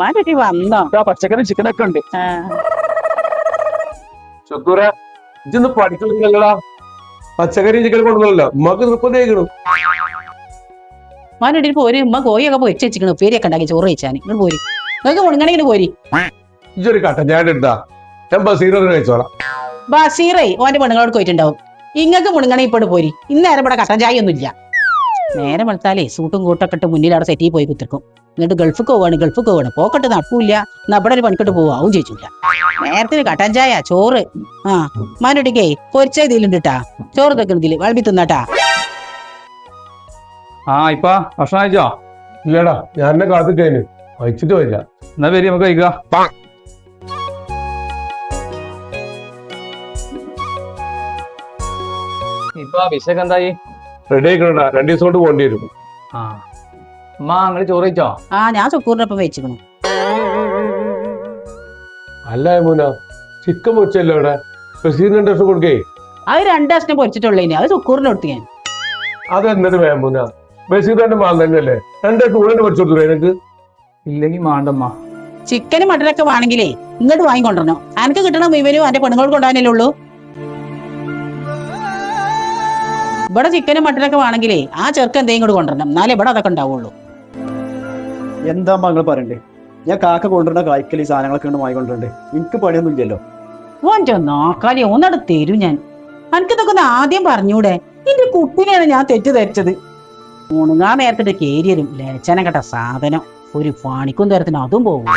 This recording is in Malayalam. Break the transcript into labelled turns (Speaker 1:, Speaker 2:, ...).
Speaker 1: മാറ്റി വന്നോ?
Speaker 2: പച്ചക്കറി ചിക്കനൊക്കെ ഉണ്ട്. ചുക്കൂറ ഇതൊന്ന് പഠിക്കുന്നില്ലടാ. പച്ചക്കറി ചിക്കൻ കൊടുക്കണല്ലോ ഉമ്മക്ക് നിർബന്ധം.
Speaker 1: മാനോട്ടി പോരി. ഉമ്മ കോഴിയൊക്കെ പൊരിച്ച് വെച്ചിക്കണു. ഉപ്പേരിയൊക്കെ ഉണ്ടാക്കി ചോറ് കഴിച്ചാൽ നിങ്ങൾ പോരി. നിങ്ങൾക്ക് മുണങ്ങണെങ്കിലും പോരി.
Speaker 2: ഇതൊരു കട്ടൻ ഞാൻ എടുത്താ ഞാൻ ബസീറ കഴിച്ചോളാം.
Speaker 1: ബസീറേ ഓന്റെ പെണ്ണുങ്ങളോട് പോയിട്ടുണ്ടാവും. ഇങ്ങക്ക് മുണങ്ങണേ ഇപ്പോഴും പോരി. ഇന്നേരം ഇവിടെ കട്ടൻ ചായ ഒന്നും ഇല്ല. നേരെ വെളുത്താലേ സൂട്ടും കൂട്ടൊക്കെ ഇട്ട് മുന്നിൽ അവിടെ സെറ്റിൽ പോയി കുത്തിർക്കും. എന്നിട്ട് ഗൾഫിക്ക് പോവാണ് പോക്കട്ട് നടക്കൂല. എന്നാ ഇവിടെ ഒരു പണിക്കിട്ട് പോവാവും ചോദിച്ചില്ല. നേരത്തിന് കട്ടൻ ചായ ചോറ്. മാനോട്ടിക്കേ പൊരിച്ച ഇതിലുണ്ട് ട്ടാ. ചോറ് തെക്കുന്നതില് വളമ്പി തിന്നാട്ടാ.
Speaker 3: ഇപ്പാ ഭക്ഷണം കഴിച്ചോ?
Speaker 2: ഇല്ലടാ ഞാൻ എന്നെ കാത്തിട്ടേന് കഴിച്ചിട്ട് വരില്ല.
Speaker 3: എന്നാ പേര് നമുക്ക് കഴിക്കാം. ഇപ്പൊ വിശക്ക് എന്തായി?
Speaker 2: റെഡി ആയിക്കണടാ. 2 ദിവസം കൊണ്ട് പോകേണ്ടി വരും.
Speaker 3: അമ്മ നിങ്ങള് ചോറ് കഴിച്ചോ?
Speaker 1: ഞാൻ സുക്കൂറിനൊപ്പം വെച്ചിക്കണു.
Speaker 2: അല്ല യമുന ചിക്കൻ പൊരിച്ചല്ലോ ഇവിടെ. ബസീറിന് 2 ദിവസം കൊടുക്കേ.
Speaker 1: അത് 2 ദിവസം പൊരിച്ചിട്ടുള്ളേന്. അത് സുക്കൂറിന് കൊടുത്തു ഞാൻ.
Speaker 2: അതെന്നത് യമുന ബസീറിന്റെ മാൻ തന്നെയല്ലേ. 2 ദിവസം ഉടനെ പൊരിച്ചു കൊടുത്തു എനിക്ക്.
Speaker 3: ഇല്ലെങ്കിൽ മാണ്ടമ്മ.
Speaker 1: ചിക്കനും മട്ടനൊക്കെ വേണമെങ്കിലേ ഇങ്ങോട്ട് വാങ്ങിക്കൊണ്ടിരണോ. എനിക്ക് കിട്ടണ മുഴുവനും എന്റെ പെണ്ണുങ്ങൾക്ക് കൊണ്ടുപോകാനല്ലേ ഉള്ളൂ. ഇവിടെ ചിക്കനും മട്ടനൊക്കെ വേണമെങ്കിലേ ആ ചെറുക്ക് എന്തെങ്കിലും ഇങ്ങോട്ട് കൊണ്ടുവരണം. എന്നാലേ ഇവിടെ അതൊക്കെ ഉണ്ടാവുള്ളൂ.
Speaker 4: എന്താ നിങ്ങൾ പറയണ്ടേ? ഞാൻ കാക്ക കൊണ്ടുവരുന്ന കായ്ക്കലി സാധനങ്ങളൊക്കെ ഉണ്ട് വാങ്ങിക്കൊണ്ടിട്ടുണ്ട്. എനിക്ക് പണിയൊന്നും ഇല്ലല്ലോ.
Speaker 1: ഓൻ്റെ നോക്കാലേ ഒന്നട തരൂ ഞാൻ. എനിക്കിതൊക്കെ ഒന്ന് ആദ്യം പറഞ്ഞൂടെ? എന്റെ കുട്ടിനെയാണ് ഞാൻ തെറ്റിദ്ധരിച്ചത്. മുണുങ്ങാൻ നേരത്തിട്ട് കേരിയരും ലേച്ചനെ കേട്ട സാധനം ഒരു പണിക്കും തരത്തിന് അതും പോകില്ല.